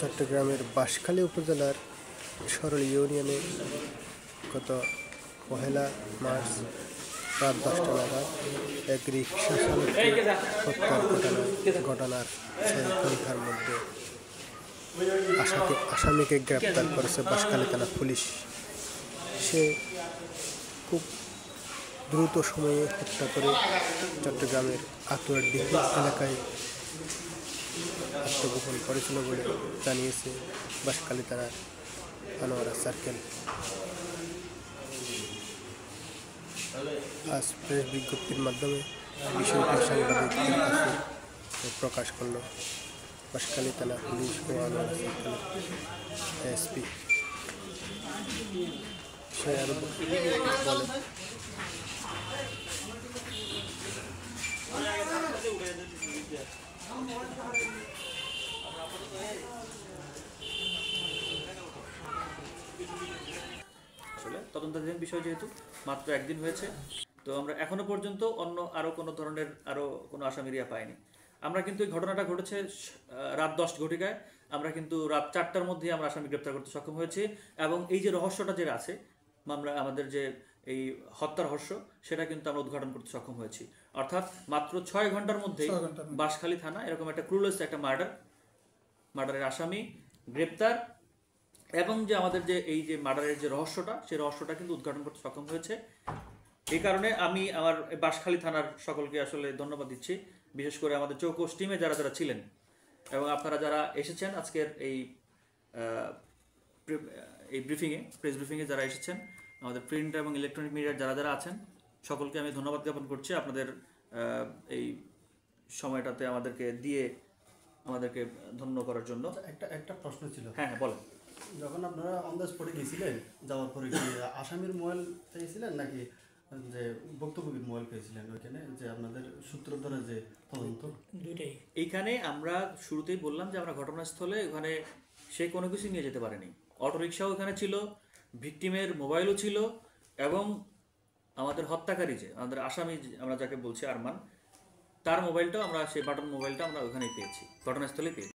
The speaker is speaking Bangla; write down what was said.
চট্টগ্রামের বাঁশখালী উপজেলার সরল ইউনিয়নে গত ১লা মার্চ রাত ১০টা নাগাদ এক রিকশা চালককে হত্যার ঘটনার ৬ ঘণ্টার মধ্যে আসামিকে গ্রেপ্তার করেছে বাঁশখালী থানা পুলিশ। সে খুব দ্রুত সময়ে হত্যা করে চট্টগ্রামের আতুয়ারডিহি এলাকায় আত্মগোপন করেছিল বলে জানিয়েছে বাঁশখালী থানার আনোয়ারা সার্কেল। আজ প্রেস বিজ্ঞপ্তির মাধ্যমে বিষয়টি সাংবাদিকদের কাছে প্রকাশ করল বাঁশখালী থানা পুলিশ ও আনোয়ারা সার্কেল এসপি। সে আরো বলে, আসলে তদন্তাধীন বিষয় যেহেতু মাত্র একদিন হয়েছে, তো আমরা এখনো পর্যন্ত অন্য আরো কোনো ধরনের কোনো আসামিরিয়া পাইনি। আমরা কিন্তু এই ঘটনাটা ঘটেছে রাত 10 ঘটিকায়। আমরা কিন্তু রাত 4টার মধ্যে আমরা আসামি গ্রেপ্তার করতে সক্ষম হয়েছি, এবং এই যে রহস্যটা যে আছে মামলা, আমাদের যে এই হত্যার রহস্য, সেটা কিন্তু আমরা উদ্ঘাটন করতে সক্ষম হয়েছি। অর্থাৎ মাত্র 6 ঘন্টার মধ্যে বাঁশখালী থানা এরকম একটা ক্রুলেস একটা মার্ডারের আসামি গ্রেপ্তার, এবং যে আমাদের যে এই যে মার্ডারের যে রহস্যটা, সেই রহস্যটা কিন্তু উদ্ঘাটন করতে সক্ষম হয়েছে। এই কারণে আমি আমার বাঁশখালী থানার সকলকে আসলে ধন্যবাদ দিচ্ছি, বিশেষ করে আমাদের চৌকস টিমে যারা যারা ছিলেন, এবং আপনারা যারা এসেছেন আজকের এই প্রেস ব্রিফিংয়ে যারা এসেছেন, আমাদের প্রিন্ট এবং ইলেকট্রনিক মিডিয়ার যারা যারা আছেন, সকলকে আমি ধন্যবাদ জ্ঞাপন করছি আপনাদের এই সময়টাতে আমাদেরকে ধন্য করার জন্য। একটা প্রশ্ন ছিল। হ্যাঁ, বলেন। যখন আপনারা অন দ্য স্পটে গেছিলেন, যাওয়ার পরে কি আসামির মোবাইল পেয়েছিলেন নাকি যে ভুক্তভোগীর মোবাইল পেয়েছিলেন ওইখানে, যে আপনাদের সূত্র ধরে যে তদন্ত? দুইটাই। এইখানে আমরা শুরুতেই বললাম যে আমরা ঘটনাস্থলে ওখানে সে কোনো কিছু নিয়ে যেতে পারেনি। অটোরিকশাও ওখানে ছিল, ভিকটিমের মোবাইলও ছিল, এবং আমাদের হত্যাকারী যে আমাদের আসামি আমরা যাকে বলছি আরমান, তার মোবাইলটাও আমরা, সেই বাটন মোবাইলটা আমরা ওখানেই পেয়েছি, ঘটনাস্থলেই পেয়েছি।